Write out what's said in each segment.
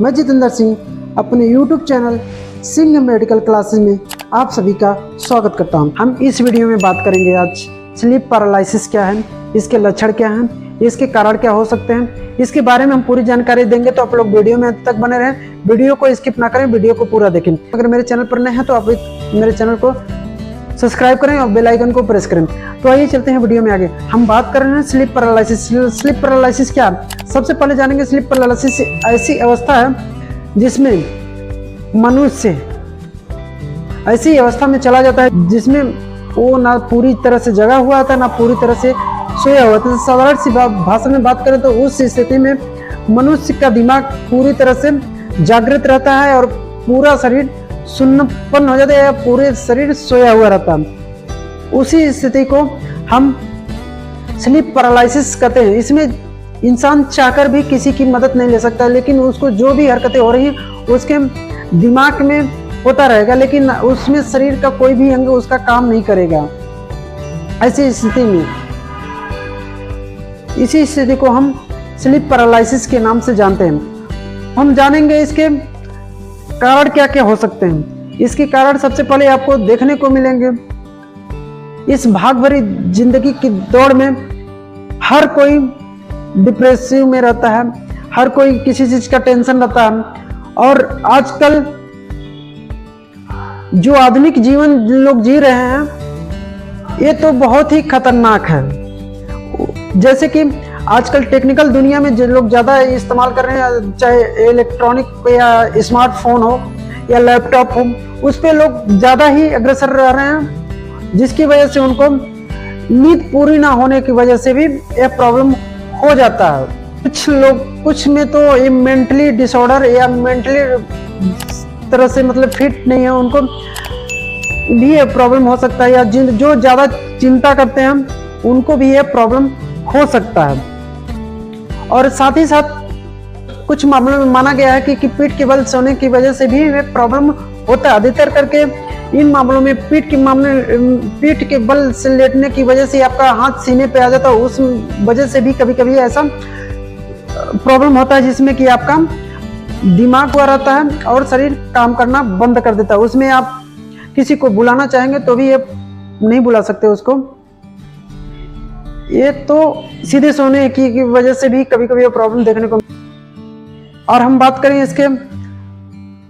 मैं जितेंद्र सिंह अपने YouTube channel Singh medical classes में आप सभी का स्वागत करता हूं। हम इस वीडियो में बात करेंगे आज स्लीप पैरालिसिस क्या है, इसके लक्षण क्या हैं, इसके कारण क्या हो सकते हैं, इसके बारे में हम पूरी जानकारी देंगे। तो आप लोग वीडियो में अंत तक बने रहें, वीडियो को स्किप ना करें, वीडियो को पूरा देखें। अगर मेरे चैनल पर नए हैं तो आप मेरे चैनल को सब्सक्राइब करें और बेल आइकन को प्रेस करें। तो आइए चलते हैं वीडियो में आगे। हम बात कर रहे हैं स्लीप पैरालिसिस। स्लीप पैरालिसिस क्या है? सबसे पहले जानेंगे स्लीप पैरालिसिस ऐसी अवस्था है जिसमें मनुष्य ऐसी अवस्था में चला जाता है जिसमें वो ना पूरी तरह से जगा हुआ था ना पूरी तरह से सोया हुआ था। साधारण सी भाषा में बात करें तो उस स्थिति में मनुष्य का दिमाग पूरी तरह से जागृत रहता है और पूरा शरीर सुन्नपन हो जाता है या पूरे शरीर सोया हुआ रहता है। उसी स्थिति को हम स्लीप पैरालिसिस कहते हैं। इसमें इंसान चाहकर भी किसी की मदद नहीं ले सकता, लेकिन उसको जो भी हरकतें हो रही हैं उसके दिमाग में होता रहेगा, लेकिन उसमें शरीर का कोई भी अंग उसका काम नहीं करेगा। ऐसी स्थिति में इसी स्थिति को हम स्लीप पैरालिसिस के नाम से जानते हैं। हम जानेंगे इसके कारण क्या क्या हो सकते हैं। इसके कारण सबसे पहले आपको देखने को मिलेंगे इस भाग भरी जिंदगी की दौड़ में हर कोई डिप्रेसिव में रहता है, हर कोई किसी चीज का टेंशन रहता है। और आजकल जो आधुनिक जीवन लोग जी रहे हैं ये तो बहुत ही खतरनाक है। जैसे कि आजकल टेक्निकल दुनिया में जो लोग ज़्यादा इस्तेमाल कर रहे हैं, चाहे इलेक्ट्रॉनिक या स्मार्टफोन हो या लैपटॉप हो, उस पे लोग ज़्यादा ही अग्रसर रह रहे हैं, जिसकी वजह से उनको नींद पूरी ना होने की वजह से भी यह प्रॉब्लम हो जाता है। कुछ में तो ये मेंटली डिसऑर्डर या मेंटली तरह से मतलब फिट नहीं है, उनको भी ये प्रॉब्लम हो सकता है, या जो ज़्यादा चिंता करते हैं उनको भी ये प्रॉब्लम हो सकता है। और साथ ही साथ कुछ मामलों में माना गया है कि पीठ के बल सोने की वजह से भी ये प्रॉब्लम होता है। अधिकतर करके इन मामलों में पीठ के बल से लेटने की वजह से आपका हाथ सीने पे आ जाता है, उस वजह से भी कभी कभी ऐसा प्रॉब्लम होता है जिसमें कि आपका दिमाग हुआ रहता है और शरीर काम करना बंद कर देता है। उसमें आप किसी को बुलाना चाहेंगे तो भी ये नहीं बुला सकते उसको। ये तो सीधे सोने की वजह से भी कभी कभी प्रॉब्लम देखने को। और हम बात करें इसके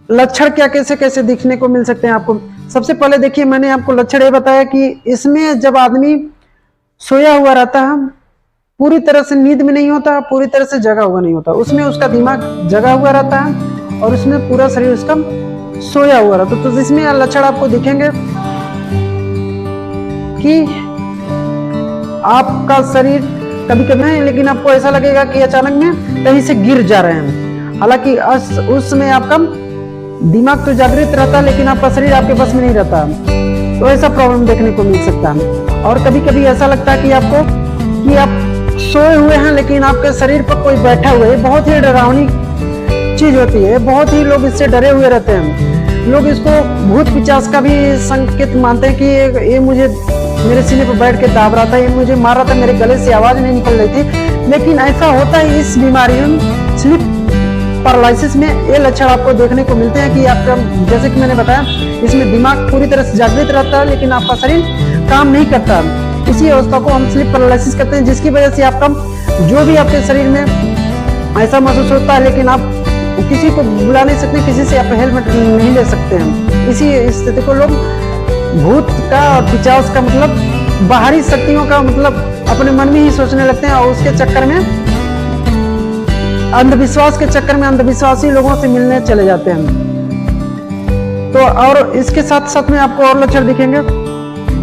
लक्षण क्या कैसे कैसे दिखने को मिल सकते हैं आपको। सबसे पहले देखिए, मैंने आपको लक्षण ये बताया कि इसमें जब आदमी सोया हुआ रहता है, पूरी तरह से नींद में नहीं होता, पूरी तरह से जगा हुआ नहीं होता, उसमें उसका दिमाग जगा हुआ रहता है और उसमें पूरा शरीर उसका सोया हुआ रहता है। तो इसमें लक्षण आपको दिखेंगे कि आपका शरीर कभी कभी है, लेकिन आपको ऐसा लगेगा कि अचानक में कहीं से गिर जा रहे हैं। हालांकि उस समय आपका दिमाग तो जागृत रहता है, लेकिन आपका शरीर आपके बस में नहीं रहता। तो ऐसा प्रॉब्लम देखने को मिल सकता है। और कभी कभी ऐसा लगता है कि आप सोए हुए हैं लेकिन आपके शरीर पर कोई बैठा हुआ है। बहुत ही डरावनी चीज होती है, बहुत ही लोग इससे डरे हुए रहते हैं। लोग इसको भूत पिशाच का भी संकेत मानते हैं कि ये मुझे मेरे सीने पर बैठ के दाब रहा था, ये मुझे मार रहा था, मेरे गले से आवाज नहीं निकल रही थी। लेकिन ऐसा होता है इस बीमारी में, स्लीप पैरालिसिस में ये लक्षण आपको देखने को मिलते हैं कि आपका, जैसे कि मैंने बताया, इसमें दिमाग पूरी तरह से जागृत रहता है लेकिन आपका शरीर काम नहीं करता। इसी अवस्था को हम स्लीप पैरालिसिस कहते हैं, जिसकी वजह से आपका जो भी आपके शरीर में ऐसा महसूस होता है, लेकिन आप किसी को बुला नहीं सकते, किसी से आप हेल्प नहीं ले सकते हैं। इसी स्थिति को लोग भूत का और पिशाच का मतलब बाहरी शक्तियों का मतलब अपने मन में ही सोचने लगते हैं, और उसके चक्कर में अंधविश्वास के चक्कर में अंधविश्वासी लोगों से मिलने चले जाते हैं। तो और इसके साथ साथ में आपको और लक्षण दिखेंगे।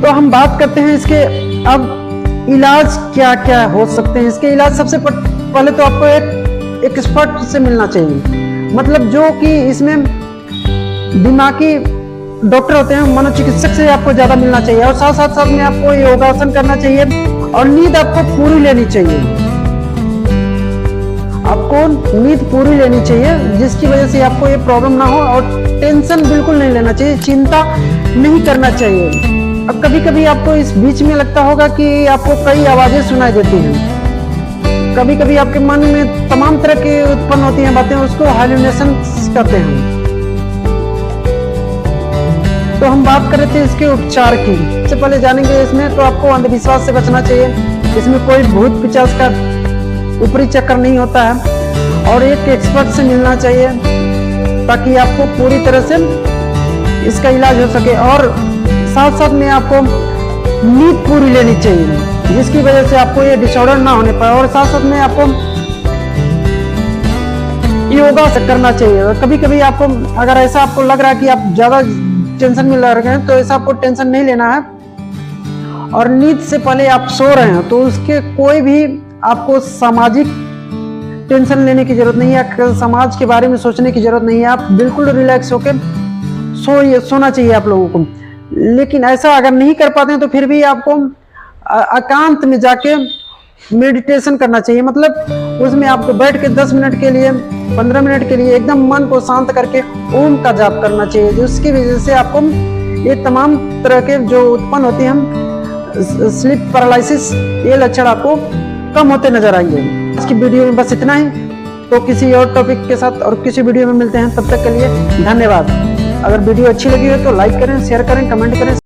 तो हम बात करते हैं इसके अब इलाज क्या क्या हो सकते हैं। इसके इलाज सबसे पहले तो आपको एक एक्सपर्ट से मिलना चाहिए, मतलब जो कि इसमें दिमागी डॉक्टर होते हैं, मनोचिकित्सक से आपको ज्यादा मिलना चाहिए। और साथ साथ में आपको योगासन करना चाहिए और नींद आपको पूरी लेनी चाहिए। आपको नींद पूरी लेनी चाहिए, जिसकी वजह से आपको ये प्रॉब्लम ना हो। और टेंशन बिल्कुल नहीं लेना चाहिए, चिंता नहीं करना चाहिए। अब कभी कभी आपको इस बीच में लगता होगा कि आपको कई आवाजें सुनाई देती हैं, कभी कभी आपके मन में तमाम तरह की उत्पन्न होती हैं बातें, उसको हेलुसिनेशन कहते हैं। तो हम बात कर रहे थे इसके उपचार की। सबसे पहले जानेंगे इसमें तो आपको अंधविश्वास से बचना चाहिए। इसमें कोई भूत पिशाच का ऊपरी चक्कर नहीं होता है, और एक एक्सपर्ट से मिलना चाहिए ताकि आपको पूरी तरह से इसका इलाज हो सके। और साथ साथ में आपको नींद पूरी लेनी चाहिए, जिसकी वजह से आपको ये डिसऑर्डर ना होने पाए। और साथ साथ में आपको योगा करना चाहिए। कभी कभी आपको अगर ऐसा आपको लग रहा है कि आप ज्यादा टेंशन में लग रहे हैं, तो ऐसा आपको टेंशन नहीं लेना है। और नींद से पहले आप सो रहे हैं तो उसके कोई भी आपको सामाजिक टेंशन लेने की जरूरत नहीं है, समाज के बारे में सोचने की जरूरत नहीं है। आप बिल्कुल रिलैक्स होकर सोना चाहिए आप लोगों को। लेकिन ऐसा अगर नहीं कर पाते हैं तो फिर भी आपको एकांत में जाके मेडिटेशन करना चाहिए। मतलब उसमें आपको बैठ के 10 मिनट के लिए, 15 मिनट के लिए एकदम मन को शांत करके ओम का जाप करना चाहिए, जिसकी वजह से आपको ये तमाम तरह के जो उत्पन्न होती हैं स्लीप पैरालिसिस, ये लक्षण आपको कम होते नजर आएंगे। इसकी वीडियो में बस इतना ही। तो किसी और टॉपिक के साथ और किसी वीडियो में मिलते हैं, तब तक के लिए धन्यवाद। अगर वीडियो अच्छी लगी हो तो लाइक करें, शेयर करें, कमेंट करें।